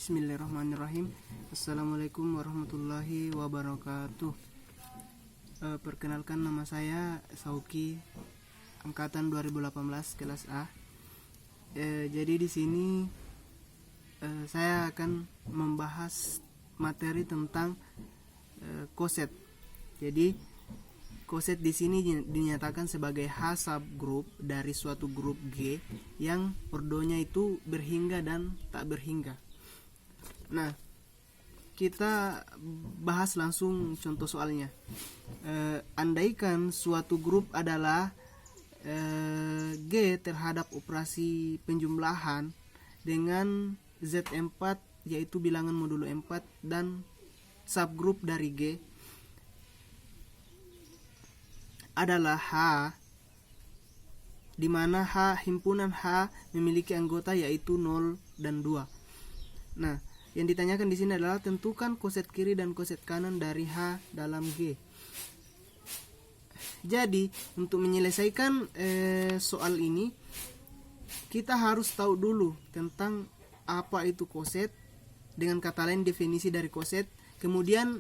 Bismillahirrahmanirrahim. Assalamualaikum warahmatullahi wabarakatuh. Perkenalkan, nama saya Sauki, angkatan 2018 kelas A. Jadi di sini saya akan membahas materi tentang koset. Jadi koset di sini dinyatakan sebagai H subgroup dari suatu grup G yang ordonya itu berhingga dan tak berhingga. Nah, kita bahas langsung contoh soalnya. Andaikan suatu grup adalah G terhadap operasi penjumlahan dengan Z4, yaitu bilangan modulo 4, dan subgrup dari G adalah H, di mana himpunan H memiliki anggota yaitu 0 dan 2. Nah, yang ditanyakan di sini adalah tentukan koset kiri dan koset kanan dari H dalam G. Jadi, untuk menyelesaikan soal ini, kita harus tahu dulu tentang apa itu koset, dengan kata lain definisi dari koset, kemudian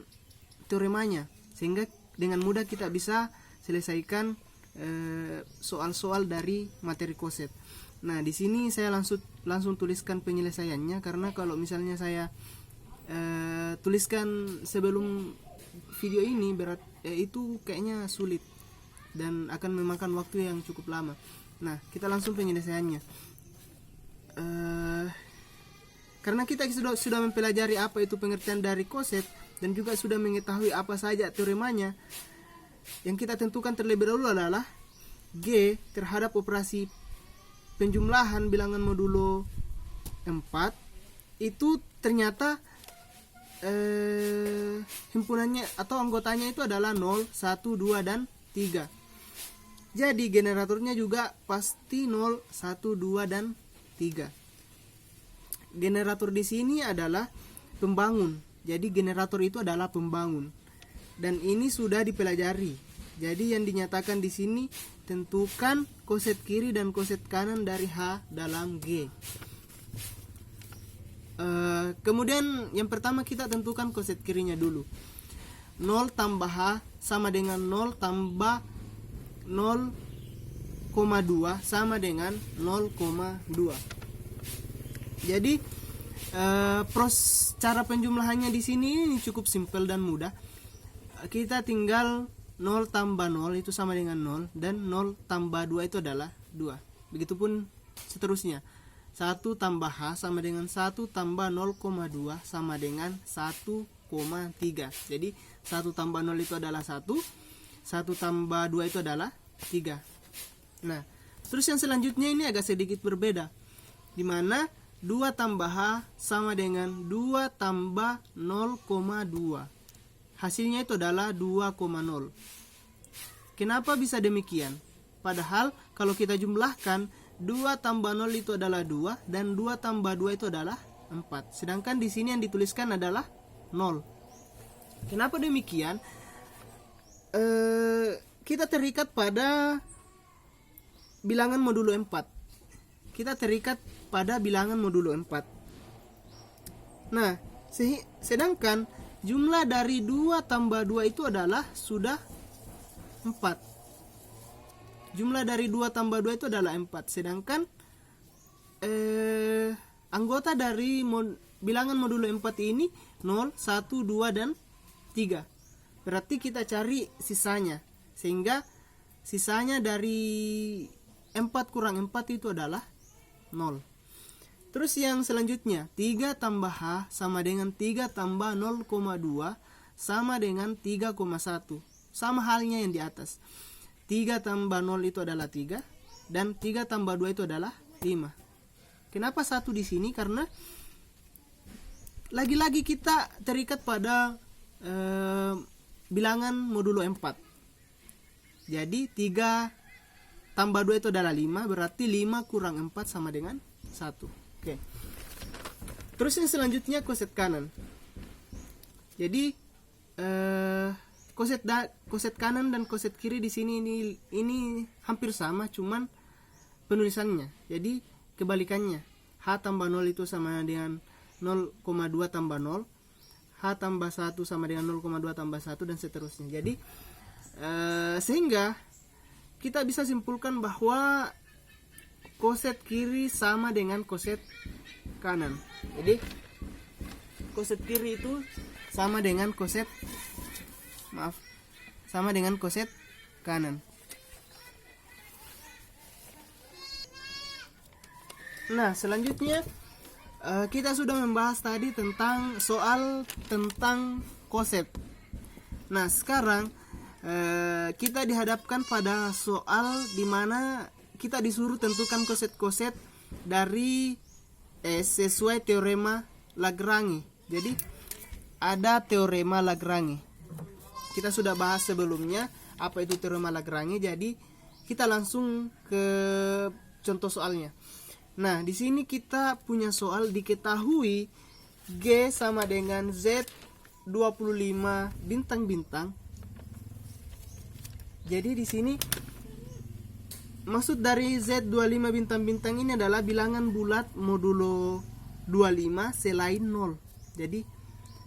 teoremanya, sehingga dengan mudah kita bisa selesaikan soal-soal dari materi koset. Nah, di sini saya langsung tuliskan penyelesaiannya, karena kalau misalnya saya tuliskan sebelum video ini itu kayaknya sulit dan akan memakan waktu yang cukup lama. Nah, kita langsung penyelesaiannya. Karena kita sudah mempelajari apa itu pengertian dari koset dan juga sudah mengetahui apa saja teoremanya, yang kita tentukan terlebih dahulu adalah G terhadap operasi penjumlahan bilangan modulo 4 itu ternyata himpunannya atau anggotanya itu adalah 0, 1, 2, dan 3. Jadi generatornya juga pasti 0, 1, 2, dan 3. Generator di sini adalah pembangun. Jadi generator itu adalah pembangun. Dan ini sudah dipelajari. Jadi yang dinyatakan di sini, tentukan koset kiri dan koset kanan dari H dalam G. Kemudian yang pertama kita tentukan koset kirinya dulu. 0 tambah H sama dengan 0 tambah 0,2 sama dengan 0,2. Jadi cara penjumlahannya di sini cukup simpel dan mudah. Kita tinggal 0 tambah 0 itu sama dengan 0, dan 0 tambah 2 itu adalah 2. Begitupun seterusnya. 1 tambah H sama dengan 1 tambah 0,2 sama dengan 1,3. Jadi 1 tambah 0 itu adalah 1, 1 tambah 2 itu adalah 3. Nah, terus yang selanjutnya ini agak sedikit berbeda, di mana 2 tambah H sama dengan 2 tambah 0,2. Hasilnya itu adalah 2,0. Kenapa bisa demikian? Padahal kalau kita jumlahkan, 2 tambah 0 itu adalah 2, dan 2 tambah 2 itu adalah 4. Sedangkan di sini yang dituliskan adalah 0. Kenapa demikian? Kita terikat pada bilangan modulo 4. Kita terikat pada bilangan modulo 4. Nah, sedangkan jumlah dari 2 tambah 2 itu adalah sudah 4. Jumlah dari 2 tambah 2 itu adalah 4. Sedangkan anggota dari bilangan modulo 4 ini 0, 1, 2, dan 3. Berarti kita cari sisanya. Sehingga sisanya dari 4 kurang 4 itu adalah 0. Terus yang selanjutnya, 3 tambah H sama dengan 3 tambah 0,2 sama dengan 3,1. Sama halnya yang di atas. 3 tambah 0 itu adalah 3, dan 3 tambah 2 itu adalah 5. Kenapa 1 di sini? Karena lagi-lagi kita terikat pada bilangan modulo 4. Jadi 3 tambah 2 itu adalah 5, berarti 5 kurang 4 sama dengan 1. Oke. Terus yang selanjutnya koset kanan. Jadi koset kanan dan koset kiri di sini ini hampir sama, cuman penulisannya. Jadi kebalikannya. H tambah 0 itu sama dengan 0,2 tambah 0, H tambah 1 sama dengan 0,2 tambah 1, dan seterusnya. Jadi sehingga kita bisa simpulkan bahwa koset kiri sama dengan koset kanan. Jadi koset kiri itu sama dengan koset kanan. Nah, selanjutnya kita sudah membahas tadi tentang soal tentang koset. Nah, sekarang kita dihadapkan pada soal di mana kita disuruh tentukan koset-koset dari sesuai teorema Lagrange. Jadi ada teorema Lagrange. Kita sudah bahas sebelumnya apa itu teorema Lagrange. Jadi kita langsung ke contoh soalnya. Nah, di sini kita punya soal diketahui G sama dengan Z 25 bintang-bintang. Jadi di sini maksud dari Z25 bintang-bintang ini adalah bilangan bulat modulo 25 selain 0. Jadi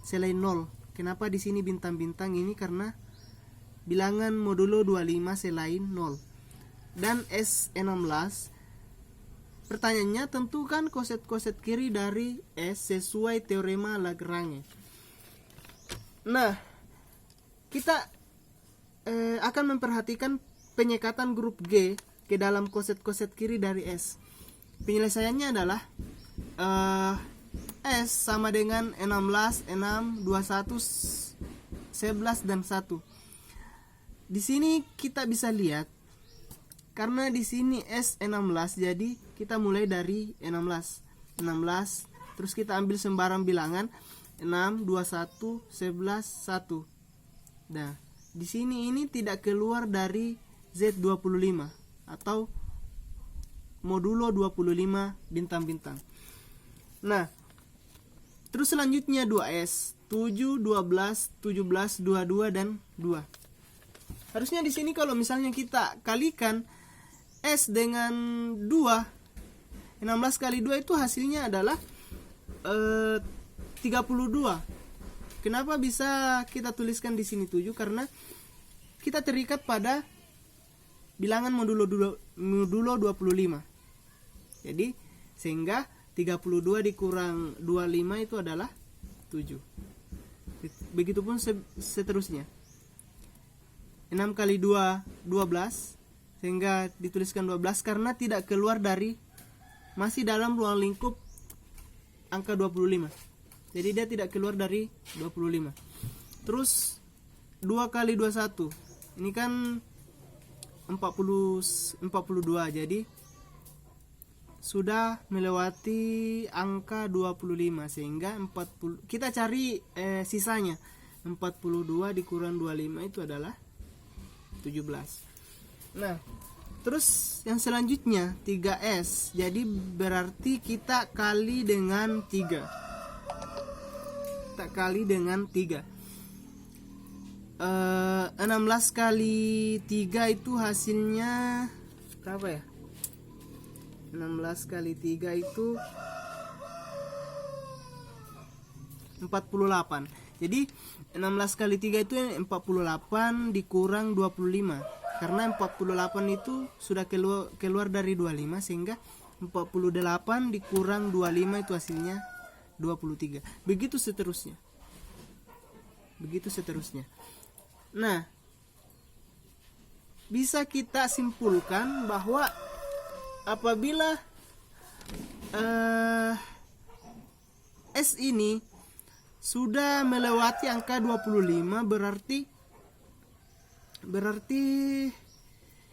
selain 0. Kenapa di sini bintang-bintang ini? Karena bilangan modulo 25 selain 0. Dan S16, pertanyaannya tentukan koset-koset kiri dari S sesuai teorema Lagrange. Nah, kita akan memperhatikan penyekatan grup G ke dalam koset-koset kiri dari S. Penyelesaiannya adalah S sama dengan 16, 6, 21, 11, dan 1. Di sini kita bisa lihat karena di sini S 16, jadi kita mulai dari 16, terus kita ambil sembarang bilangan 6, 21, 11, 1. Nah, di sini ini tidak keluar dari Z25 atau modulo 25 bintang-bintang. Nah, terus selanjutnya 2S, 7, 12, 17, 22, dan 2. Harusnya di sini kalau misalnya kita kalikan S dengan 2, 16 kali 2 itu hasilnya adalah 32. Kenapa bisa kita tuliskan di sini 7? Karena kita terikat pada bilangan modulo 25. Jadi sehingga 32 dikurang 25 itu adalah 7. Begitupun seterusnya. 6 kali 2 12, sehingga dituliskan 12 karena tidak keluar dari, masih dalam ruang lingkup angka 25. Jadi dia tidak keluar dari 25. Terus 2 kali 21. Ini kan 42. Jadi sudah melewati angka 25 sehingga 40. Kita cari sisanya. 42 dikurang 25 itu adalah 17. Nah, terus yang selanjutnya 3S. Jadi berarti kita kali dengan 3. Kita kali dengan 3. 16 kali 3 itu hasilnya berapa ya? 16 kali 3 itu 48. Jadi 16 kali 3 itu 48 dikurang 25. Karena 48 itu sudah keluar dari 25 sehingga 48 dikurang 25 itu hasilnya 23. Begitu seterusnya. Nah, bisa kita simpulkan bahwa apabila S ini sudah melewati angka 25 berarti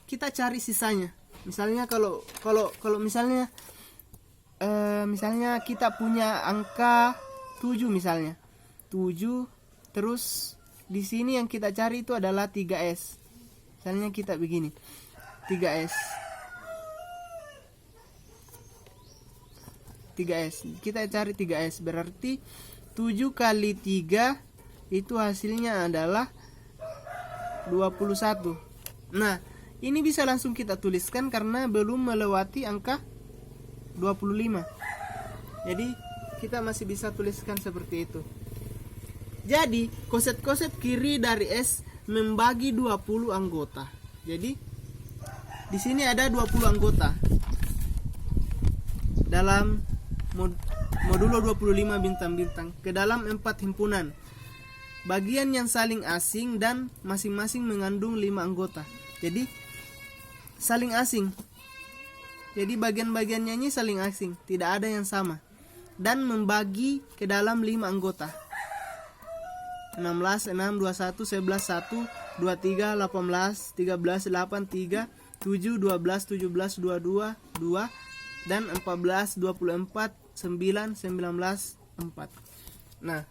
kita cari sisanya. Misalnya kalau misalnya misalnya kita punya angka 7 misalnya. 7 terus di sini yang kita cari itu adalah 3S. Misalnya kita begini. 3S. Kita cari 3S berarti 7 kali 3 itu hasilnya adalah 21. Nah, ini bisa langsung kita tuliskan karena belum melewati angka 25. Jadi kita masih bisa tuliskan seperti itu. Jadi koset-koset kiri dari S membagi 20 anggota. Jadi di sini ada 20 anggota dalam modulo 25 bintang-bintang ke dalam 4 himpunan. Bagian yang saling asing dan masing-masing mengandung 5 anggota. Jadi saling asing. Jadi bagian-bagiannya ini saling asing, tidak ada yang sama. Dan membagi ke dalam 5 anggota. 16, 6, 21, 11, 1, 23, 18, 13, 8, 3, 7, 12, 17, 22, 2, dan 14, 24, 9, 19, 4. Nah,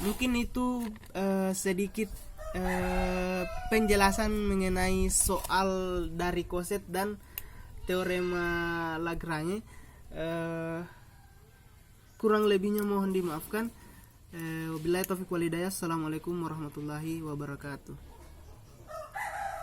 mungkin itu sedikit penjelasan mengenai soal dari koset dan teorema Lagrange. Kurang lebihnya mohon dimaafkan. Wabillahi taufiq wal hidayah. Assalamualaikum warahmatullahi wabarakatuh.